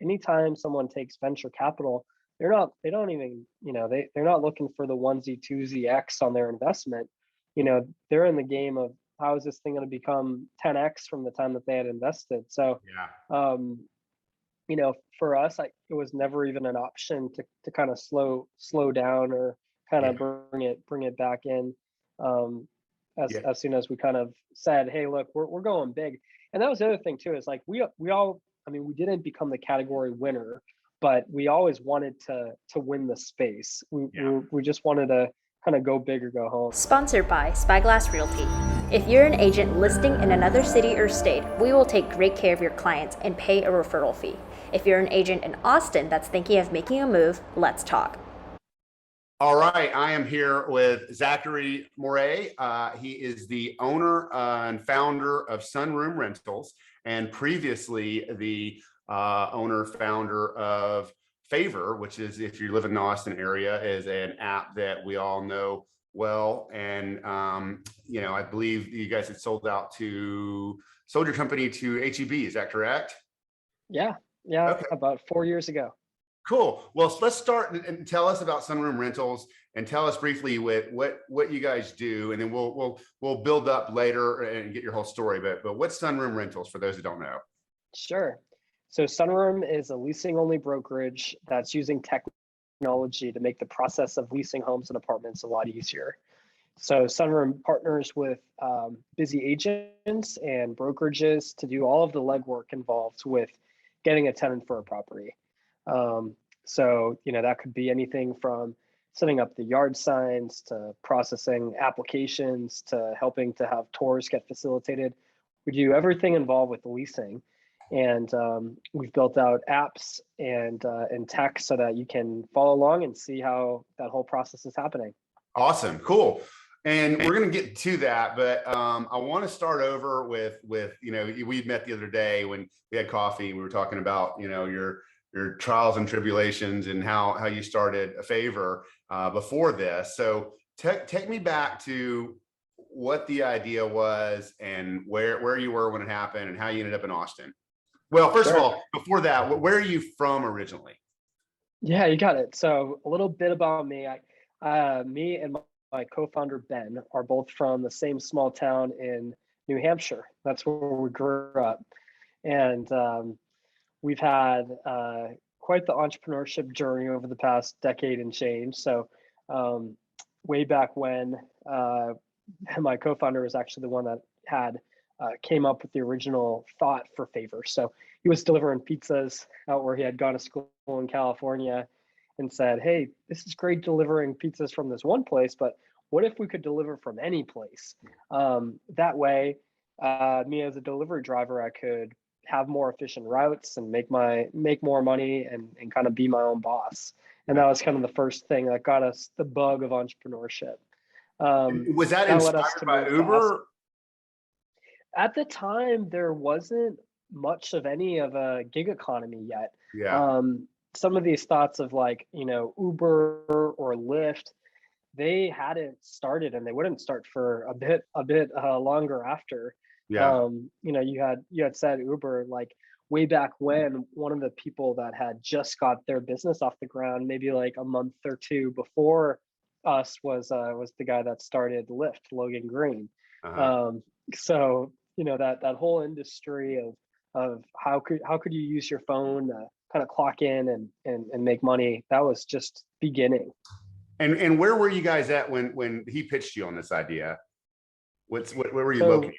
anytime someone takes venture capital, they don't even, they're not looking for the onesie, twosie X on their investment. They're in the game of how is this thing going to become 10X from the time that they had invested. So, Yeah. for us, it was never even an option to kind of slow down or kind of Yeah. bring it back in. Yeah. As soon as we kind of said, hey, look, we're going big. And that was the other thing too, is like we all, I mean, we didn't become the category winner, but we always wanted to win the space. Yeah. We just wanted to kind of go big or go home. Sponsored by Spyglass Realty. If you're an agent listing in another city or state, we will take great care of your clients and pay a referral fee. If you're an agent in Austin that's thinking of making a move, let's talk. All right, I am here with Zachary Maurias. He is the owner and founder of Sunroom Rentals, and previously the owner founder of Favor, which is, if you live in the Austin area, is an app that we all know well. And I believe you guys had sold your company to HEB. Is that correct? Yeah, okay. About 4 years ago. Cool. Well, let's start and tell us about Sunroom Rentals, and tell us briefly with what you guys do, and then we'll build up later and get your whole story. But what's Sunroom Rentals for those that don't know? Sure. So Sunroom is a leasing only brokerage that's using technology to make the process of leasing homes and apartments a lot easier. So Sunroom partners with busy agents and brokerages to do all of the legwork involved with getting a tenant for a property. So, that could be anything from setting up the yard signs to processing applications to helping to have tours get facilitated. We do everything involved with leasing. And we've built out apps and tech so that you can follow along and see how that whole process is happening. Awesome. Cool. And we're going to get to that, but I want to start over with we met the other day when we had coffee. We were talking about, your trials and tribulations and how you started a Favor before this. So take me back to what the idea was and where you were when it happened and how you ended up in Austin. Well, first of all, before that, where are you from originally? Yeah, you got it. So a little bit about me. Me and my co-founder, Ben, are both from the same small town in New Hampshire. That's where we grew up. And we've had quite the entrepreneurship journey over the past decade and change. So way back when, my co-founder was actually the one that had came up with the original thought for Favor. So he was delivering pizzas out where he had gone to school in California and said, hey, this is great delivering pizzas from this one place, but what if we could deliver from any place? That way, me as a delivery driver, I could have more efficient routes and make more money and kind of be my own boss. And that was kind of the first thing that got us the bug of entrepreneurship. Was that inspired by Uber? At the time, there wasn't much of any of a gig economy yet. Yeah. Some of these thoughts of like, Uber or Lyft, they hadn't started, and they wouldn't start for a bit longer after. Yeah. You had said Uber, like way back when, one of the people that had just got their business off the ground, maybe like a month or two before us, was the guy that started Lyft, Logan Green. Uh-huh. So that whole industry of how could you use your phone to kind of clock in and make money, that was just beginning. And where were you guys at when he pitched you on this idea? Where were you located?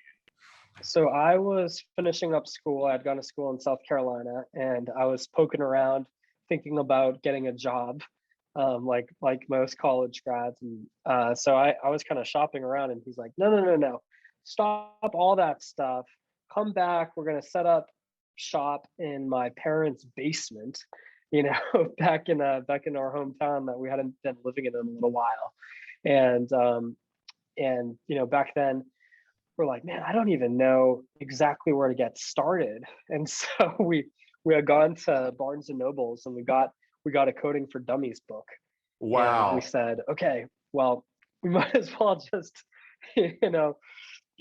So I was finishing up school. I had gone to school in South Carolina, and I was poking around thinking about getting a job, like most college grads. And so I was kind of shopping around, and he's like, no, stop all that stuff. Come back. We're going to set up shop in my parents' basement, back in our hometown that we hadn't been living in a little while. And back then we're like, man, I don't even know exactly where to get started. And so we had gone to Barnes and Nobles, and we got a Coding for Dummies book. Wow. And we said, okay, well, we might as well just,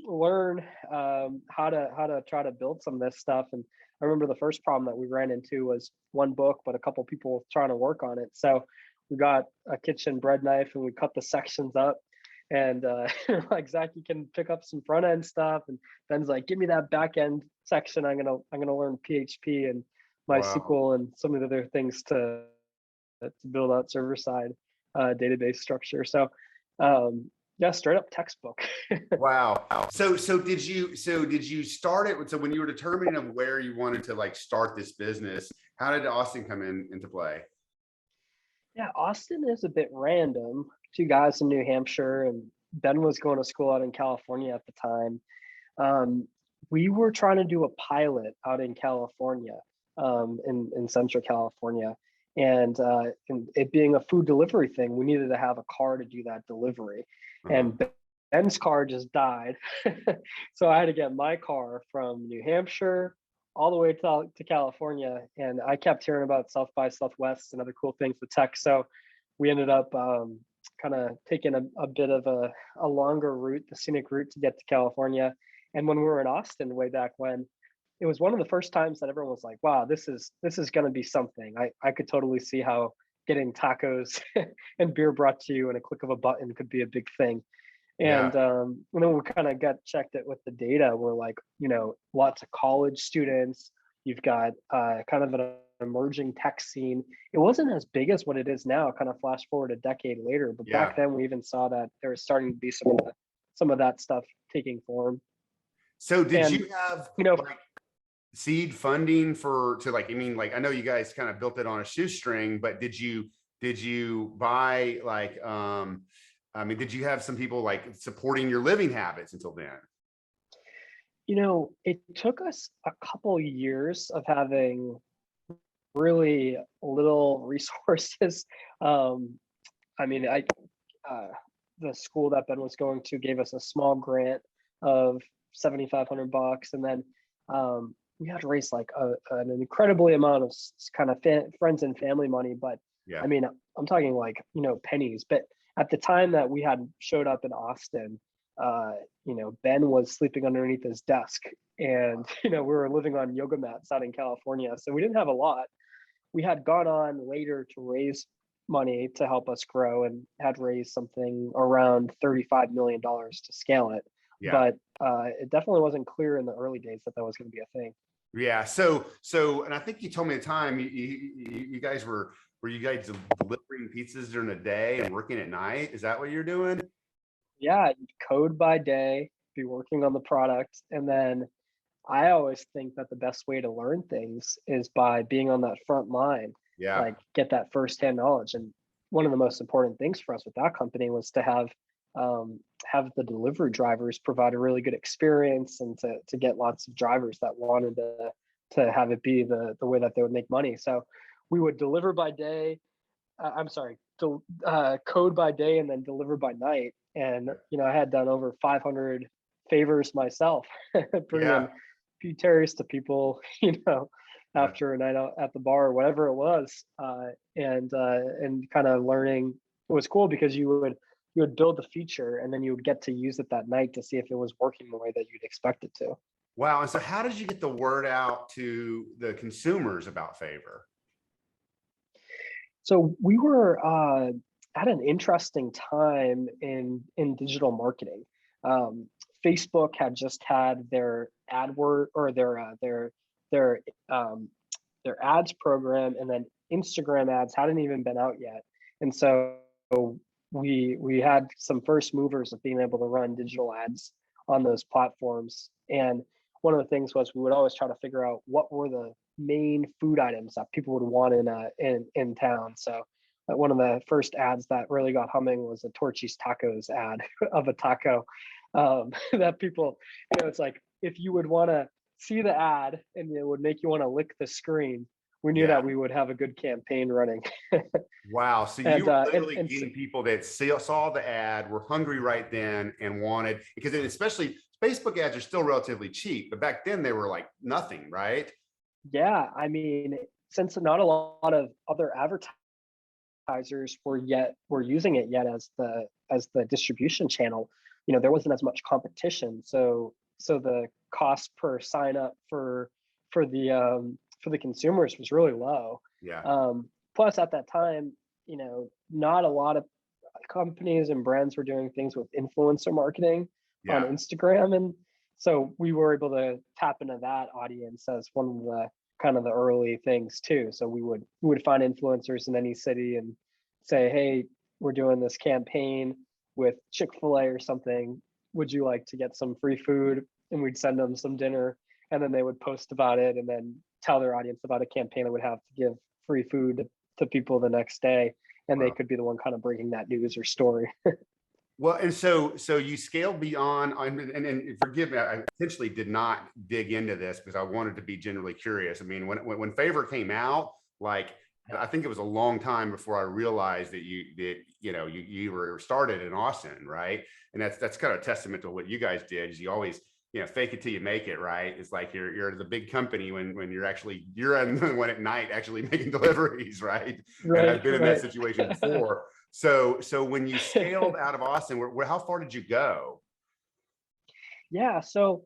learn how to try to build some of this stuff. And I remember the first problem that we ran into was one book, but a couple people trying to work on it. So we got a kitchen bread knife and we cut the sections up. And like, Zach, you can pick up some front end stuff, and Ben's like, give me that back end section. I'm gonna learn PHP and Wow. MySQL and some of the other things to build out server side database structure. So yeah, straight up textbook. Wow. So did you start it? So when you were determining of where you wanted to like start this business, how did Austin come into play? Yeah, Austin is a bit random. Two guys in New Hampshire, and Ben was going to school out in California at the time. We were trying to do a pilot out in California, in Central California, and it being a food delivery thing, we needed to have a car to do that delivery. And Ben's car just died, so I had to get my car from New Hampshire all the way to California. And I kept hearing about South by Southwest and other cool things with tech, so we ended up kind of taking a bit of a longer route, the scenic route, to get to California. And when we were in Austin way back when, it was one of the first times that everyone was like, wow, this is going to be something. I could totally see how getting tacos and beer brought to you in a click of a button could be a big thing. And then we kind of got checked it with the data. We're like, lots of college students. You've got kind of an emerging tech scene. It wasn't as big as what it is now, kind of flash forward a decade later. But back then we even saw that there was starting to be some of that stuff taking form. So did you have like seed funding I know you guys kind of built it on a shoestring, but did you buy like did you have some people like supporting your living habits until then? It took us a couple years of having really little resources. The school that Ben was going to gave us a small grant of $7,500, and then we had to raise like an incredibly amount of kind of friends and family money. But I mean, I'm talking like pennies. But at the time that we had showed up in Austin, Ben was sleeping underneath his desk, and we were living on yoga mats out in California, so we didn't have a lot. We had gone on later to raise money to help us grow, and had raised something around $35 million to scale it. But it definitely wasn't clear in the early days that was going to be a thing. Yeah. So, and I think you told me the time you guys were you guys delivering pizzas during the day and working at night? Is that what you're doing? Yeah, code by day, be working on the product. And then I always think that the best way to learn things is by being on that front line. Like get that firsthand knowledge. And one of the most important things for us with that company was to have the delivery drivers provide a really good experience, and to get lots of drivers that wanted to have it be the way that they would make money. So we would deliver by day, code by day, and then deliver by night. And I had done over 500 favors myself, bringing a few terries to people, after a night out at the bar or whatever it was, and kind of learning. It was cool because you would build the feature, and then you would get to use it that night to see if it was working the way that you'd expect it to. Wow. And so how did you get the word out to the consumers about Favor? So we were at an interesting time in digital marketing. Facebook had just had their AdWord, or their ads program, and then Instagram ads hadn't even been out yet. And so we had some first movers of being able to run digital ads on those platforms. And one of the things was we would always try to figure out what were the main food items that people would want in town. So one of the first ads that really got humming was a Torchy's Tacos ad of a taco, that people, it's like, if you would want to see the ad and it would make you want to lick the screen, we knew that we would have a good campaign running. Wow. So you were literally getting people that saw the ad, were hungry right then, and wanted, because especially Facebook ads are still relatively cheap, but back then they were like nothing, right? Yeah. I mean, since not a lot of other advertisers were using it yet as the distribution channel, there wasn't as much competition. So the cost per sign up for for the consumers was really low. Yeah. Plus at that time, not a lot of companies and brands were doing things with influencer marketing on Yeah. Instagram. And so we were able to tap into that audience as one of the kind of the early things too. So we would find influencers in any city and say, hey, we're doing this campaign with Chick-fil-A or something. Would you like to get some free food? And we'd send them some dinner, and then they would post about it and then tell their audience about a campaign that would have to give free food to people the next day. And Wow. they could be the one kind of bringing that news or story. Well, and so you scaled beyond, and forgive me, I intentionally did not dig into this because I wanted to be generally curious. I mean, when Favor came out, like, I think it was a long time before I realized that you were started in Austin, right? And that's kind of a testament to what you guys did. Is you always fake it till you make it, right? It's like you're the big company when you're on the one at night actually making deliveries, right? Right. And I've been in that right. situation before. So when you scaled out of Austin, how far did you go? Yeah, so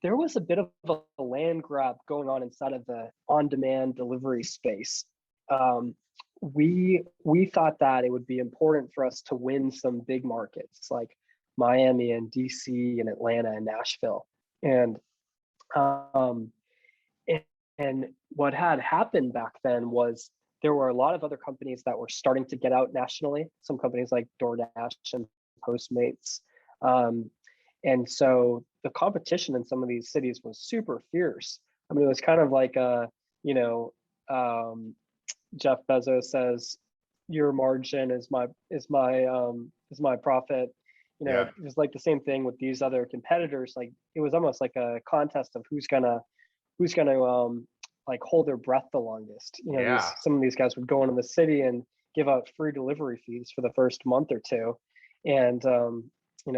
there was a bit of a land grab going on inside of the on-demand delivery space. We thought that it would be important for us to win some big markets like Miami and DC and Atlanta and Nashville. And and what had happened back then was there were a lot of other companies that were starting to get out nationally. Some companies like DoorDash and Postmates. And so the competition in some of these cities was super fierce. I mean, it was kind of like Jeff Bezos says, "Your margin is my profit." Yeah. It was like the same thing with these other competitors. Like it was almost like a contest of who's gonna like hold their breath the longest. Yeah. Some of these guys would go into the city and give out free delivery fees for the first month or two. And,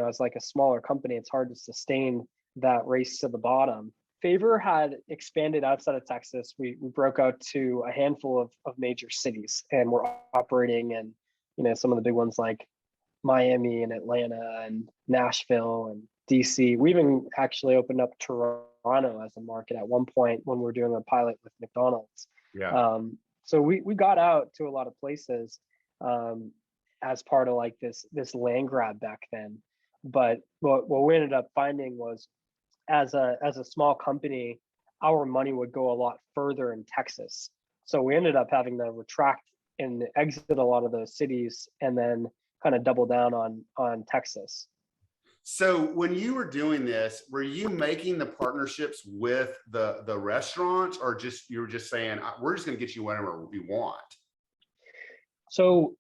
as like a smaller company, it's hard to sustain that race to the bottom. Favor had expanded outside of Texas. We broke out to a handful of major cities, and we're operating in, some of the big ones like Miami and Atlanta and Nashville and DC. We even actually opened up Toronto as a market at one point when we were doing a pilot with McDonald's. Yeah. So we got out to a lot of places as part of like this land grab back then. But what we ended up finding was as a small company, our money would go a lot further in Texas. So we ended up having to retract and exit a lot of those cities and then kind of double down on Texas. So when you were doing this, were you making the partnerships with the restaurants, or you were just saying, we're just going to get you whatever we want? So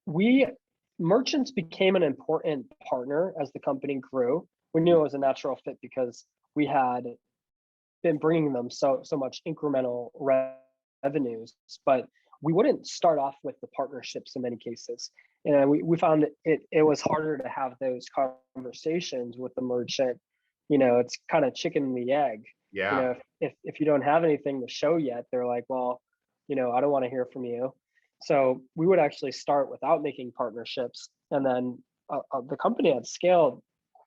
merchants became an important partner as the company grew. We knew it was a natural fit because we had been bringing them so much incremental revenues, but we wouldn't start off with the partnerships in many cases. And we found it was harder to have those conversations with the merchant. It's kind of chicken and the egg. Yeah. If you don't have anything to show yet, they're like, well, I don't want to hear from you. So we would actually start without making partnerships. And then the company had scaled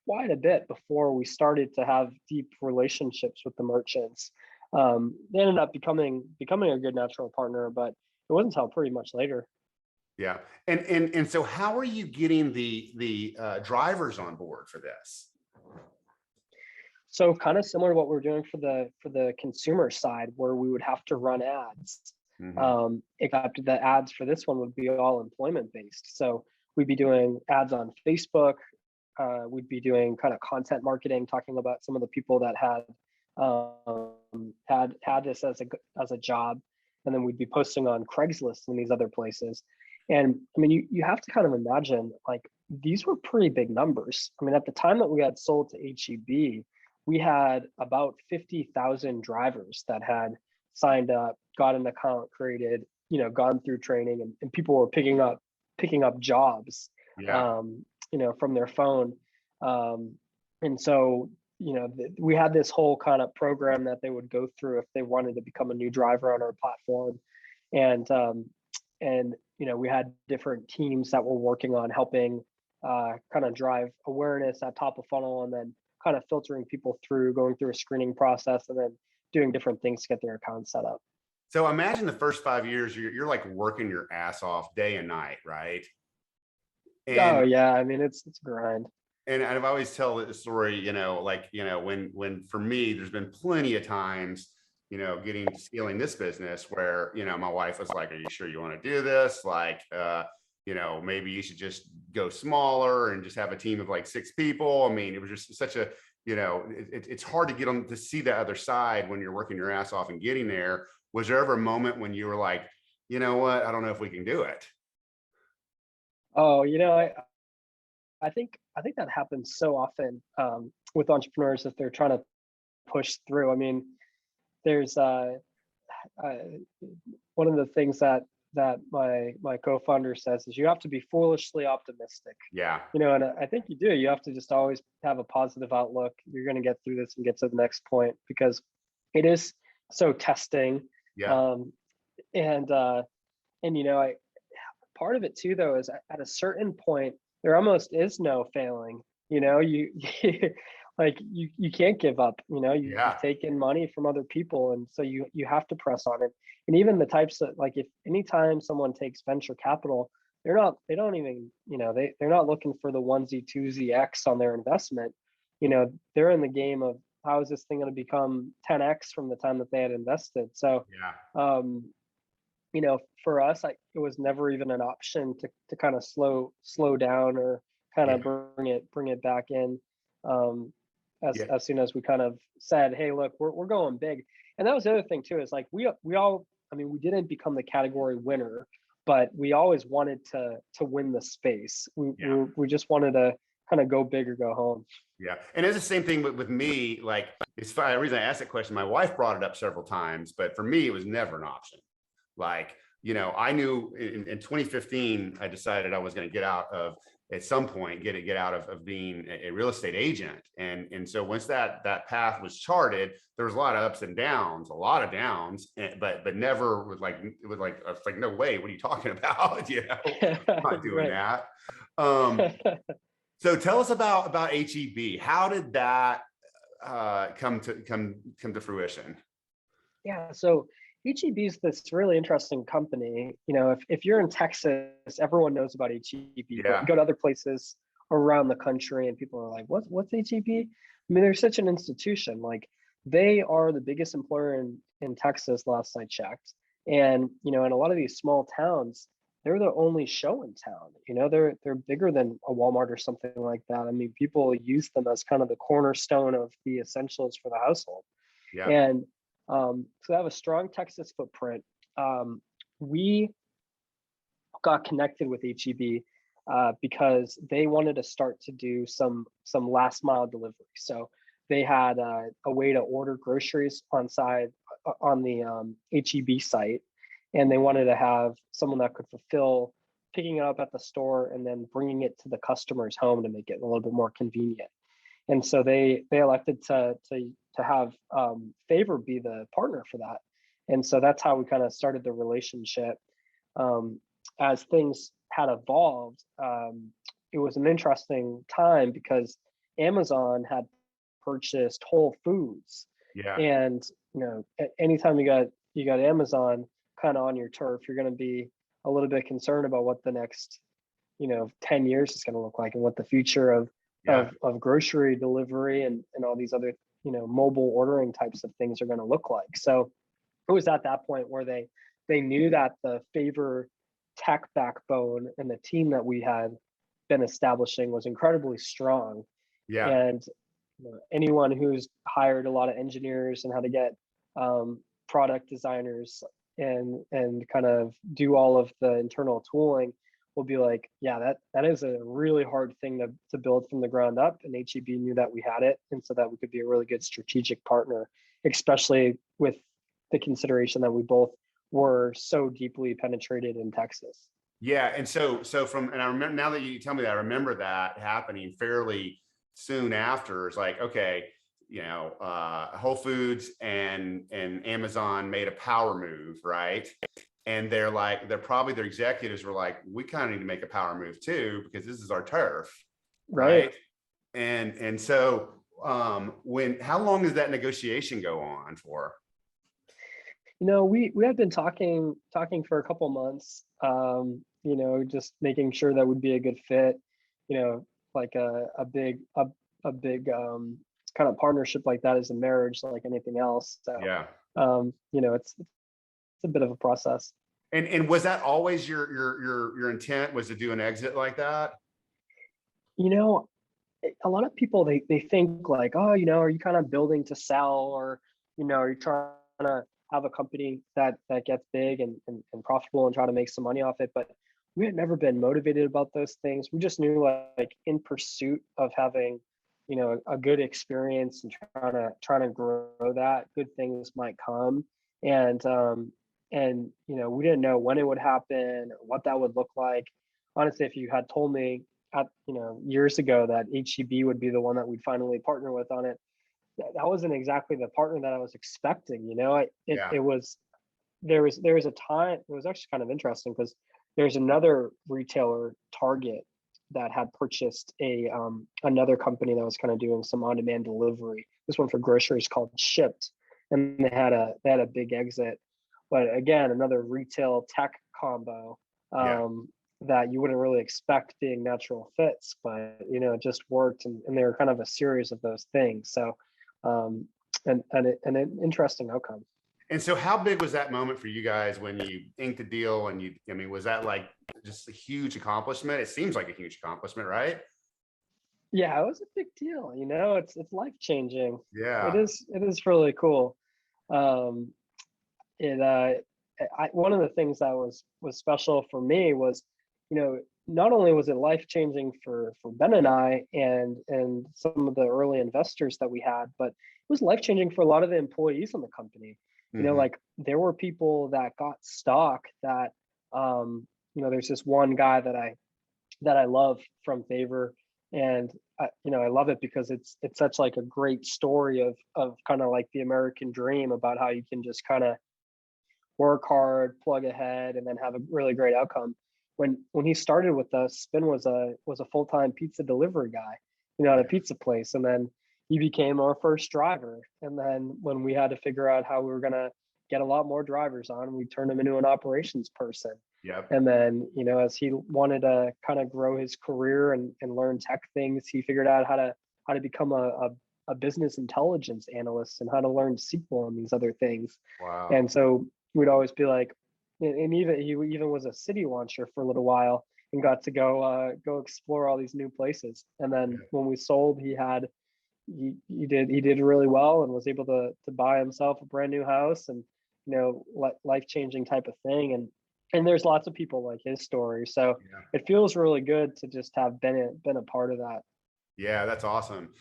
quite a bit before we started to have deep relationships with the merchants. They ended up becoming a good natural partner, but it wasn't until pretty much later. Yeah. And so how are you getting the drivers on board for this? So kind of similar to what we're doing for the consumer side, where we would have to run ads. Mm-hmm. Except the ads for this one would be all employment based. So we'd be doing ads on Facebook. We'd be doing kind of content marketing, talking about some of the people that had this as a job, and then we'd be posting on Craigslist and these other places. And I mean, you have to kind of imagine, like, these were pretty big numbers. I mean, at the time that we had sold to HEB, we had about 50,000 drivers that had signed up, got an account created, gone through training, and people were picking up jobs, yeah. From their phone. And so, we had this whole kind of program that they would go through if they wanted to become a new driver on our platform. And we had different teams that were working on helping kind of drive awareness at top of funnel, and then kind of filtering people through, going through a screening process, and then doing different things to get their account set up. So imagine the first 5 years, you're like working your ass off day and night, right? Oh And yeah, I mean it's a grind. and I've always tell the story, like, when for me, there's been plenty of times, scaling this business where, my wife was like, are you sure you want to do this? Like, maybe you should just go smaller and just have a team of like 6 people. I mean, it was just such a, it's hard to get on to see the other side when you're working your ass off and getting there. Was there ever a moment when you were like, you know what, I don't know if we can do it? Oh, I think that happens so often with entrepreneurs if they're trying to push through. I mean, there's uh, one of the things that my co-founder says is you have to be foolishly optimistic. Yeah. And I think you do. You have to just always have a positive outlook. You're going to get through this and get to the next point because it is so testing. Yeah. I part of it too though is at a certain point there almost is no failing. You like you can't give up. You've taken money from other people, and so you have to press on it. And even the types that, like, if anytime someone takes venture capital, they don't even, they're not looking for the onesie twosie X on their investment. They're in the game of how is this thing going to become 10X from the time that they had invested. So for us, it was never even an option to kind of slow down or kind of bring it back in. As soon as we kind of said, hey, look, we're going big. And that was the other thing too, is like we all, I mean, we didn't become the category winner, but we always wanted to win the space. We just wanted to kind of go big or go home. Yeah. And it's the same thing with me. Like, it's fine. The reason I asked that question, my wife brought it up several times, but for me, it was never an option. Like, I knew in 2015, I decided I was going to get out of, at some point, get out of being a real estate agent. And so once that path was charted, there was a lot of ups and downs, but never with like, I was like, no way, what are you talking about? I'm not doing that. So tell us about HEB. How did that come to fruition? Yeah, so HEB is this really interesting company. If you're in Texas, everyone knows about HEB. Yeah. But you go to other places around the country and people are like, what's HEB? I mean, they're such an institution. Like, they are the biggest employer in Texas, last I checked. And, in a lot of these small towns, they're the only show in town. They're bigger than a Walmart or something like that. I mean, people use them as kind of the cornerstone of the essentials for the household. Yeah. And so they have a strong Texas footprint. We got connected with HEB because they wanted to start to do some last mile delivery. So they had a way to order groceries on the HEB site, and they wanted to have someone that could fulfill picking it up at the store and then bringing it to the customer's home to make it a little bit more convenient. And so they elected to have Favor be the partner for that. And so that's how we kind of started the relationship. As things had evolved, it was an interesting time because Amazon had purchased Whole Foods. Yeah. And anytime you got Amazon kind of on your turf, you're going to be a little bit concerned about what the next 10 years is going to look like and what the future of grocery delivery and all these other mobile ordering types of things are going to look like. So it was at that point where they knew that the Favor tech backbone and the team that we had been establishing was incredibly strong. Yeah. And anyone who's hired a lot of engineers and how to get product designers and kind of do all of the internal tooling will be like, yeah, that is a really hard thing to build from the ground up. And HEB knew that we had it, and so that we could be a really good strategic partner, especially with the consideration that we both were so deeply penetrated in Texas. Yeah. And so and I remember, now that you tell me that, I remember that happening fairly soon after. It's like, okay, Whole Foods and Amazon made a power move, right? And their executives were like, we kind of need to make a power move too, because this is our turf. Right. And so how long does that negotiation go on for? We had been talking for a couple months, just making sure that would be a good fit, like a big kind of partnership like that is a marriage like anything else. So, Yeah. it's a bit of a process. And was that always your intent, was to do an exit like that? You know, a lot of people they think like, oh, are you kind of building to sell, or are you trying to have a company that gets big and profitable and try to make some money off it? But we had never been motivated about those things. We just knew, like, in pursuit of having a good experience and trying to grow that, good things might come. And we didn't know when it would happen or what that would look like. Honestly, if you had told me years ago that HEB would be the one that we'd finally partner with on it, that wasn't exactly the partner that I was expecting. Yeah. It was there was a time. It was actually kind of interesting because there's another retailer, Target, that had purchased another company that was kind of doing some on-demand delivery. This one for groceries called Shipped, and they had a big exit. But again, another retail tech combo. Yeah. That you wouldn't really expect being natural fits, but it just worked, and they were kind of a series of those things. So, and an interesting outcome. And so how big was that moment for you guys when you inked the deal? And was that like just a huge accomplishment? It seems like a huge accomplishment, right? Yeah, it was a big deal. It's life changing. It Yeah. is really cool. Um, it One of the things that was special for me was, not only was it life changing for Ben and I and some of the early investors that we had, but it was life changing for a lot of the employees in the company. Mhm. Like, there were people that got stock that, there's this one guy that I love from Favor, and I love it because it's such like a great story of kind of like the American dream about how you can just kind of work hard, plug ahead, and then have a really great outcome. When he started with us, Spin was a full-time pizza delivery guy, at a pizza place, and then he became our first driver. And then when we had to figure out how we were gonna get a lot more drivers on, we turned him into an operations person. Yep. And then, as he wanted to kind of grow his career and learn tech things, he figured out how to become a business intelligence analyst and how to learn SQL and these other things. Wow. And so we'd always be like, and even he even was a city launcher for a little while and got to go explore all these new places. And then when we sold, he did really well and was able to buy himself a brand new house, and life changing type of thing. And there's lots of people like his story. So Yeah. it feels really good to just have been a part of that. Yeah, that's awesome.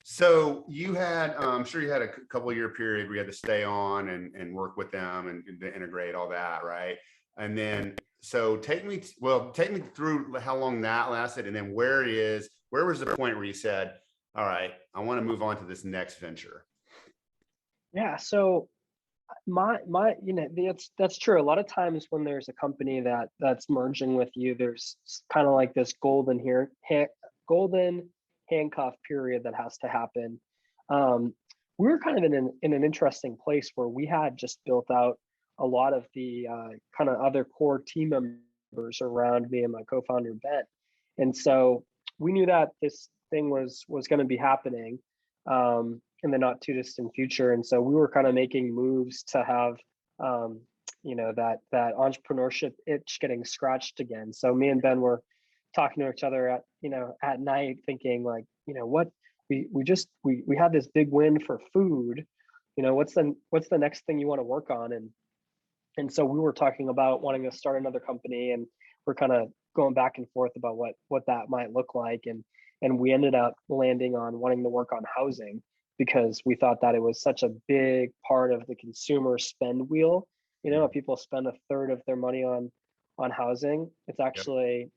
So you had, I'm sure you had a couple year period where you had to stay on and work with them and to integrate all that, right? And then, so take me through how long that lasted, and then where was the point where you said, all right, I want to move on to this next venture? Yeah. So that's true. A lot of times when there's a company that's merging with you, there's kind of like this golden handcuff period that has to happen. We were kind of in an interesting place where we had just built out a lot of the kind of other core team members around me and my co-founder Ben, and so we knew that this thing was going to be happening in the not too distant future. And so we were kind of making moves to have that entrepreneurship itch getting scratched again. So me and Ben were talking to each other at night, thinking like, what we had this big win for food. What's the next thing you want to work on? And so we were talking about wanting to start another company, and we're kind of going back and forth about what that might look like. And we ended up landing on wanting to work on housing because we thought that it was such a big part of the consumer spend wheel. People spend a third of their money on housing. It's actually,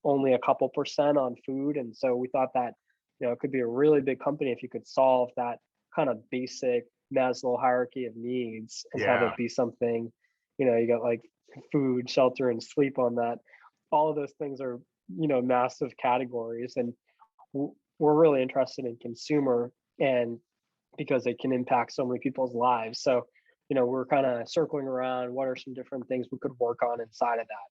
only a couple percent on food. And so we thought that, it could be a really big company if you could solve that kind of basic Maslow hierarchy of needs and have Yeah. it be something, you got like food, shelter, and sleep on that. All of those things are, massive categories. And we're really interested in consumer, and because it can impact so many people's lives. So, we're kind of circling around what are some different things we could work on inside of that.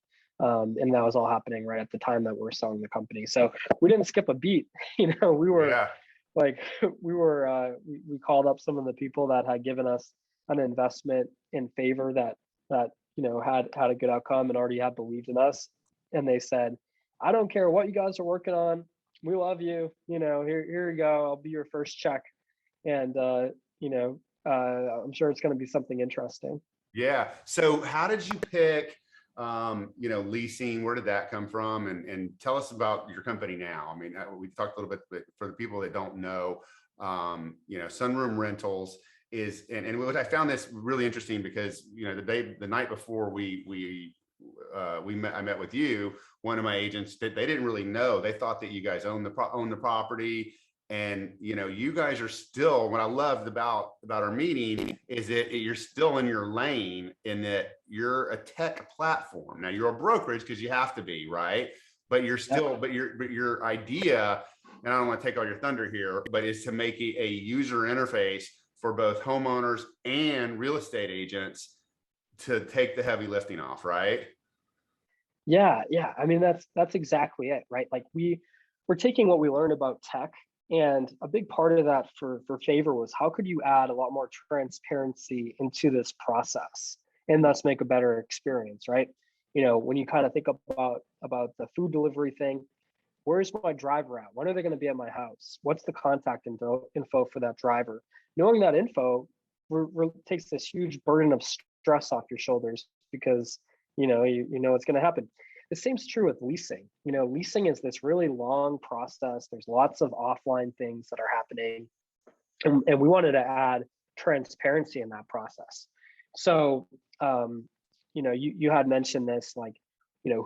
And that was all happening right at the time that we were selling the company. So we didn't skip a beat. We were like, we called up some of the people that had given us an investment in favor that had a good outcome and already had believed in us. And they said, I don't care what you guys are working on. We love you. Here you go. I'll be your first check. And, I'm sure it's going to be something interesting. Yeah. So how did you pick, leasing? Where did that come from? And tell us about your company now. I mean, we've talked a little bit, but for the people that don't know, Sunroom Rentals is, and what I found this really interesting because, the night before I met with you, one of my agents, they didn't really know. They thought that you guys own the property. And, you guys are still, what I loved about our meeting is that you're still in your lane in that you're a tech platform. Now you're a brokerage because you have to be, right? But you're still, but your idea, and I don't want to take all your thunder here, but is to make a user interface for both homeowners and real estate agents to take the heavy lifting off, right? Yeah. I mean, that's exactly it, right? Like we're taking what we learned about tech. And a big part of that for Favor was how could you add a lot more transparency into this process and thus make a better experience, right? When you kind of think about the food delivery thing, where's my driver at? When are they going to be at my house? What's the contact info for that driver? Knowing that info takes this huge burden of stress off your shoulders because you know it's going to happen. The same's true with leasing. Leasing is this really long process. There's lots of offline things that are happening. And we wanted to add transparency in that process. So, you had mentioned this, like,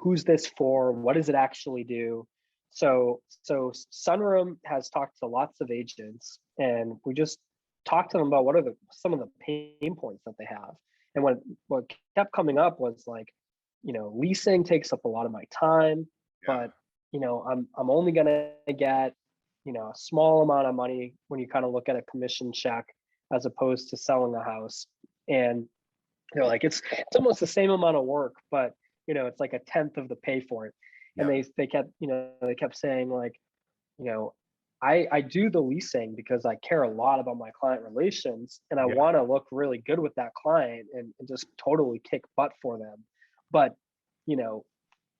who's this for? What does it actually do? So Sunroom has talked to lots of agents and we just talked to them about what are some of the pain points that they have. And what kept coming up was like, leasing takes up a lot of my time, but I'm only gonna get a small amount of money when you kind of look at a commission check as opposed to selling a house. And they're like, it's almost the same amount of work, but it's like a tenth of the pay for it. And they kept saying like, I do the leasing because I care a lot about my client relations and I want to look really good with that client and just totally kick butt for them. But,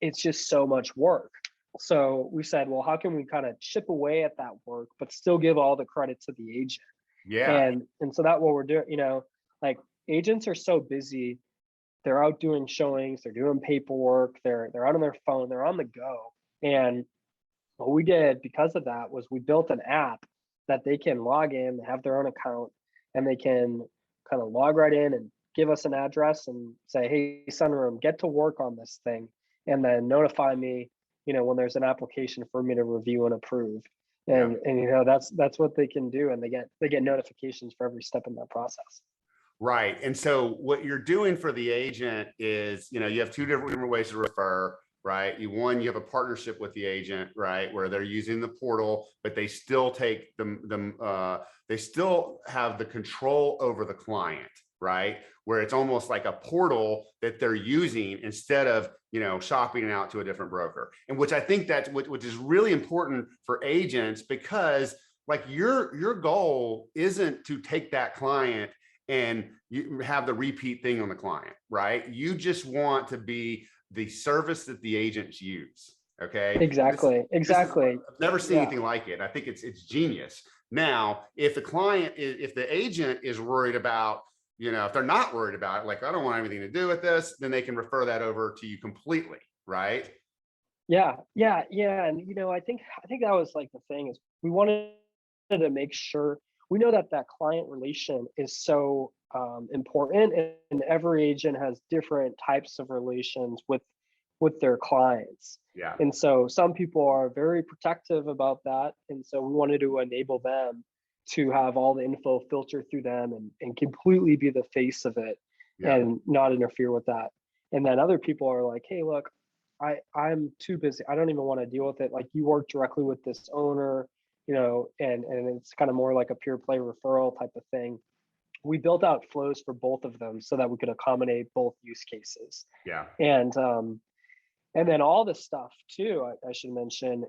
it's just so much work. So we said, well, how can we kind of chip away at that work, but still give all the credit to the agent? Yeah. And so that's what we're doing, like agents are so busy. They're out doing showings, they're doing paperwork, they're out on their phone, they're on the go. And what we did because of that was we built an app that they can log in, have their own account, and they can kind of log right in and give us an address and say, hey, Sunroom, get to work on this thing. And then notify me, when there's an application for me to review and approve. And that's what they can do. And they get notifications for every step in that process. Right. And so what you're doing for the agent is, you have two different ways to refer, right? You have a partnership with the agent, right? Where they're using the portal, but they still take they still have the control over the client, right? Where it's almost like a portal that they're using instead of, shopping it out to a different broker. And which I think which is really important for agents because like your goal isn't to take that client and you have the repeat thing on the client, right? You just want to be the service that the agents use. Okay. Exactly. I've never seen anything like it. I think it's genius. Now, if the agent is worried about, if they're not worried about it, like, I don't want anything to do with this, then they can refer that over to you completely. Right. Yeah. And, I think that was like the thing is we wanted to make sure we know that client relation is so important, and every agent has different types of relations with their clients. Yeah. And so some people are very protective about that. And so we wanted to enable them to have all the info filter through them and completely be the face of it and not interfere with that. And then other people are like, hey, look, I'm too busy. I don't even want to deal with it. Like, you work directly with this owner, and it's kind of more like a pure play referral type of thing. we built out flows for both of them so that we could accommodate both use cases. Yeah. And then all the stuff too, I should mention,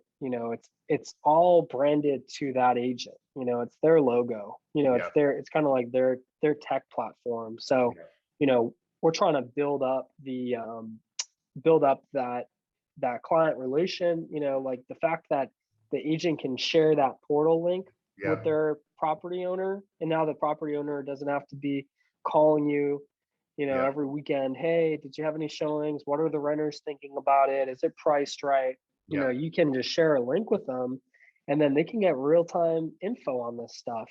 it's all branded to that agent. It's their logo. Yeah. It's kind of like their tech platform. So, we're trying to build up that client relation. Like the fact that the agent can share that portal link Yeah. with their property owner, and now the property owner doesn't have to be calling you Yeah. every weekend. Hey, did you have any showings? What are the renters thinking about it? Is it priced right? Yeah. You can just share a link with them, and then they can get real-time info on this stuff.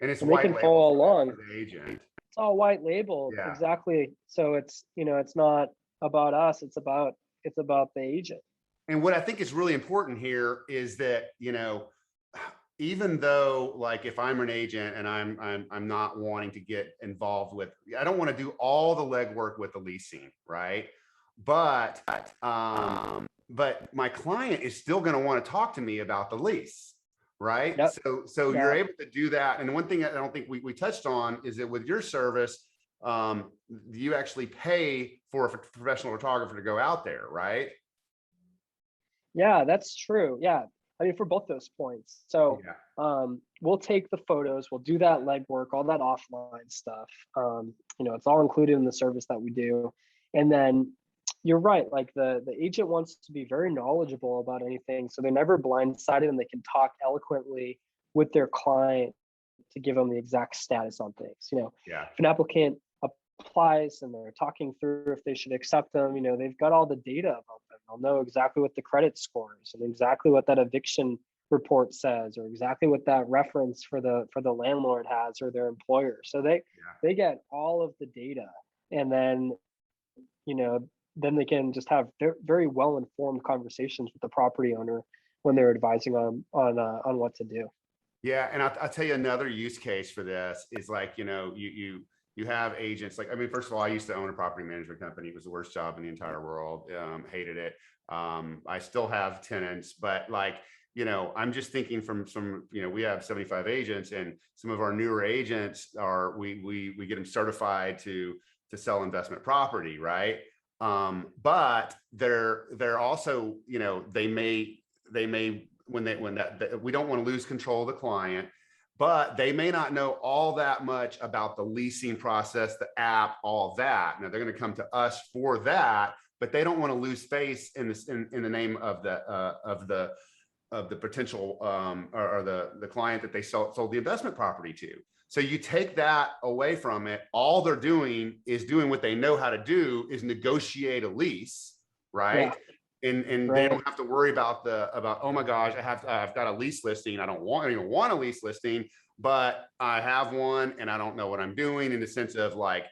And it's And they white can label follow for along. the agent. It's all white labeled. Yeah. Exactly. So it's not about us. It's about the agent. And what I think is really important here is that, even though, like, if I'm an agent and I'm not wanting to get involved with, I don't want to do all the legwork with the leasing, right? But my client is still going to want to talk to me about the lease, right? Yep. So Yeah. you're able to do that. And one thing that I don't think we touched on is that with your service, you actually pay for a professional photographer to go out there, right? Yeah, that's true. Yeah. I mean, for both those points. So Yeah. we'll take the photos, we'll do that legwork, all that offline stuff. It's all included in the service that we do. And then you're right, like the agent wants to be very knowledgeable about anything. So they're never blindsided, and they can talk eloquently with their client to give them the exact status on things. Yeah. If an applicant applies and they're talking through if they should accept them, they've got all the data about them. They'll know exactly what the credit score is and exactly what that eviction report says, or exactly what that reference for the landlord has or their employer. So they get all of the data, and then then they can just have very well informed conversations with the property owner when they're advising on what to do. Yeah. And I'll tell you another use case for this is, like, you have agents, like, I mean, first of all, I used to own a property management company. It was the worst job in the entire world. Hated it. I still have tenants, but, like, I'm just thinking from some, we have 75 agents, and some of our newer agents we get them certified to sell investment property. Right. But they're also, they may, when we don't want to lose control of the client, but they may not know all that much about the leasing process, the app, all that. Now they're going to come to us for that, but they don't want to lose face in the name of the potential or the client that they sold the investment property to. So you take that away from it. All they're doing is doing what they know how to do, is negotiate a lease, right? Yeah. And Right. They don't have to worry about oh my gosh, I've got a lease listing. I don't even want a lease listing, but I have one and I don't know what I'm doing, in the sense of, like,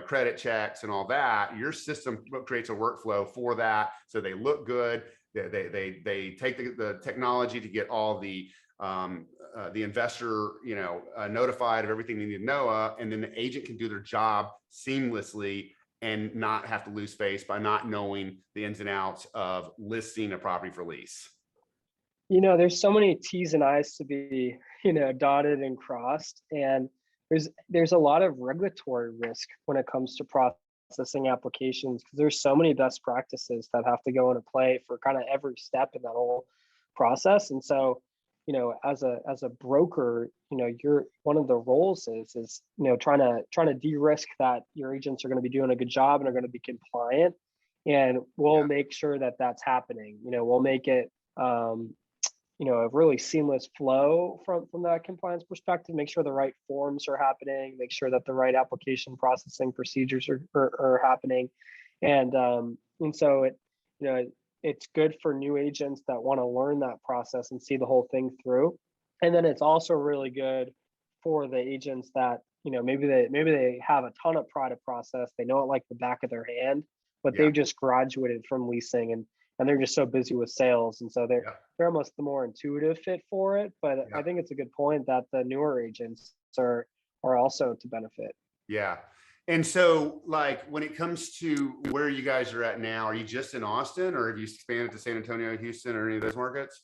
credit checks and all that. Your system creates a workflow for that, so they look good. They take the technology to get all the investor, notified of everything they need to know, and then the agent can do their job seamlessly and not have to lose face by not knowing the ins and outs of listing a property for lease. There's so many T's and I's to be, dotted and crossed, and there's a lot of regulatory risk when it comes to processing applications, because there's so many best practices that have to go into play for kind of every step in that whole process. And so, as a broker, you're, one of the roles is trying to de-risk that your agents are going to be doing a good job and are going to be compliant, and we'll make sure that that's happening. We'll make it a really seamless flow from that compliance perspective. Make sure the right forms are happening, make sure that the right application processing procedures are happening, and so it's good for new agents that want to learn that process and see the whole thing through. And then it's also really good for the agents that, maybe they have a ton of product process, they know it like the back of their hand, but they've just graduated from leasing, and they're just so busy with sales. And so they're almost the more intuitive fit for it. But I think it's a good point that the newer agents are also to benefit. Yeah. And so, like, when it comes to where you guys are at now, are you just in Austin, or have you expanded to San Antonio, Houston, or any of those markets?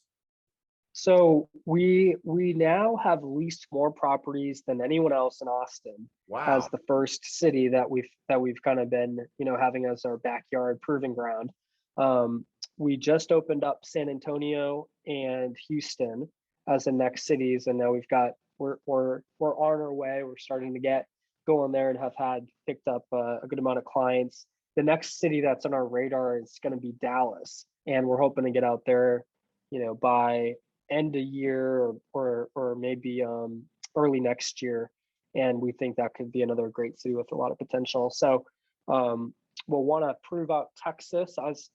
So we now have leased more properties than anyone else in Austin as Wow. the first city that we've kind of been, having as our backyard proving ground. Um, we just opened up San Antonio and Houston as the next cities, and now we're on our way. We're starting to get going there and have had picked up a good amount of clients. The next city that's on our radar is going to be Dallas, and we're hoping to get out there, by end of year or maybe early next year. And we think that could be another great city with a lot of potential. So we'll want to prove out Texas as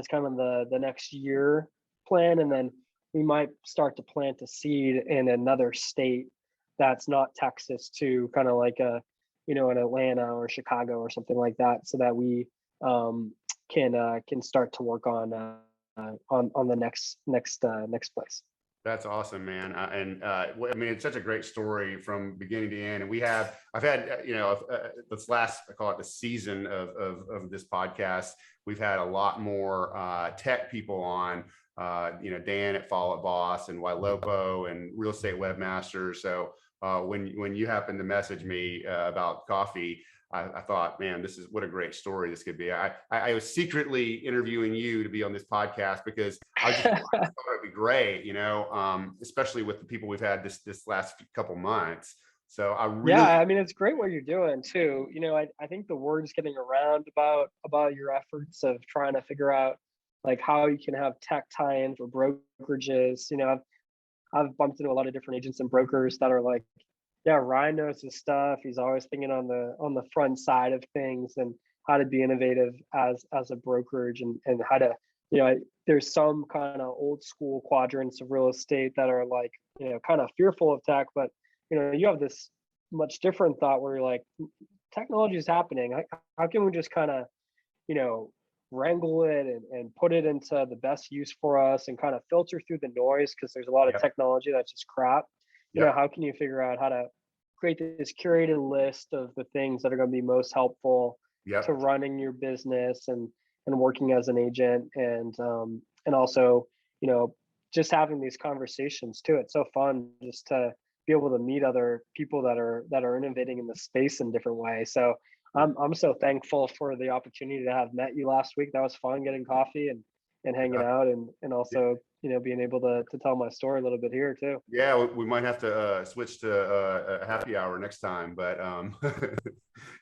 kind of the next year plan, and then we might start to plant a seed in another state that's not Texas, to kind of like an Atlanta or Chicago or something like that, so that we can start to work on the next place. That's awesome, man. I mean, it's such a great story from beginning to end. And I've had, this last, I call it the season of this podcast, we've had a lot more tech people on, Dan at Fall It Boss and Wailopo and Real Estate Webmasters. So when you happened to message me about coffee, I thought, man, this is what a great story this could be. I was secretly interviewing you to be on this podcast because I just thought it'd be great, especially with the people we've had this last couple months. So I mean, it's great what you're doing too. I think the word's getting around about your efforts of trying to figure out like how you can have tech tie-ins or brokerages. I've bumped into a lot of different agents and brokers that are like, yeah, Ryan knows his stuff. He's always thinking on the front side of things and how to be innovative as a brokerage, and how to, there's some kind of old school quadrants of real estate that are like, kind of fearful of tech, but you have this much different thought where you're like, technology is happening. How can we just kind of, wrangle it and put it into the best use for us and kind of filter through the noise, because there's a lot of technology that's just crap. How can you figure out how to create this curated list of the things that are going to be most helpful to running your business and working as an agent, and also, just having these conversations too. It's so fun just to be able to meet other people that are innovating in the space in different ways. So I'm so thankful for the opportunity to have met you last week. That was fun, getting coffee and hanging out, and also being able to tell my story a little bit here too. Yeah, we might have to switch to a happy hour next time, but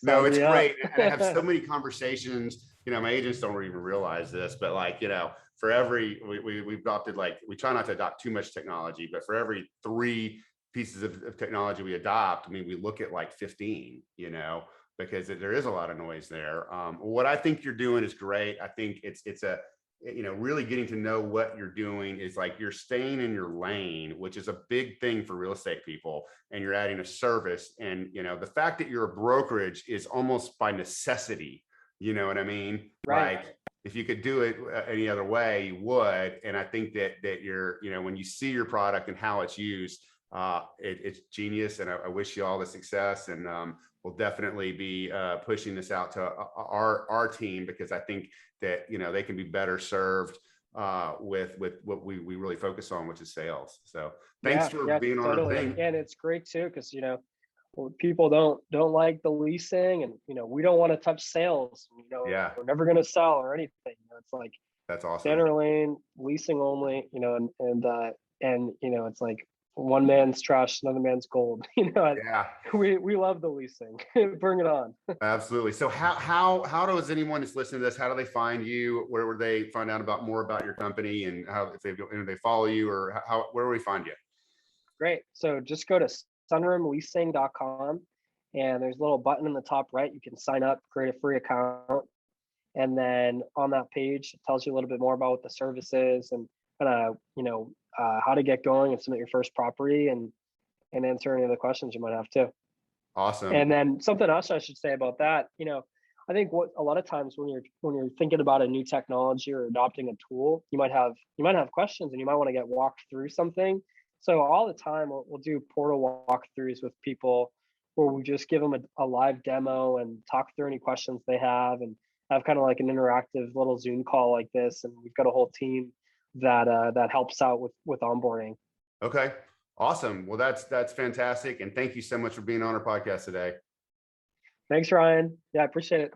no, it's great. And I have so many conversations. My agents don't even realize this, but like, for every we've adopted, like, we try not to adopt too much technology, but for every 3 pieces of technology we adopt, I mean, we look at like 15, because there is a lot of noise there. What I think you're doing is great. I think it's a really getting to know what you're doing is like you're staying in your lane, which is a big thing for real estate people, and you're adding a service. And the fact that you're a brokerage is almost by necessity. You know what I mean? Right. Like, if you could do it any other way, you would. And I think that you're, when you see your product and how it's used, it's genius. And I wish you all the success. And we'll definitely be pushing this out to our team, because I think that they can be better served with what we really focus on, which is sales. So thanks for being on our thing. And it's great too, because people don't like the leasing, and we don't want to touch sales. We're never going to sell or anything. It's like, that's awesome. Center lane, leasing only. And it's like, one man's trash, another man's gold. We love the leasing. Bring it on. Absolutely. So how does anyone that's listening to this, how do they find you? Where would they find out more about your company, and how, if they follow you, or where do we find you? Great. So just go to sunroomleasing.com, and there's a little button in the top right. You can sign up, create a free account, and then on that page it tells you a little bit more about what the service is, and how to get going and submit your first property, and answer any of the questions you might have too. Awesome. And then something else I should say about that, I think what a lot of times when you're thinking about a new technology or adopting a tool, you might have questions, and you might want to get walked through something. So all the time we'll do portal walkthroughs with people where we just give them a live demo and talk through any questions they have, and have kind of like an interactive little Zoom call like this. And we've got a whole team that helps out with onboarding. Okay. Awesome. Well, that's fantastic. And thank you so much for being on our podcast today. Thanks, Ryan. Yeah, I appreciate it.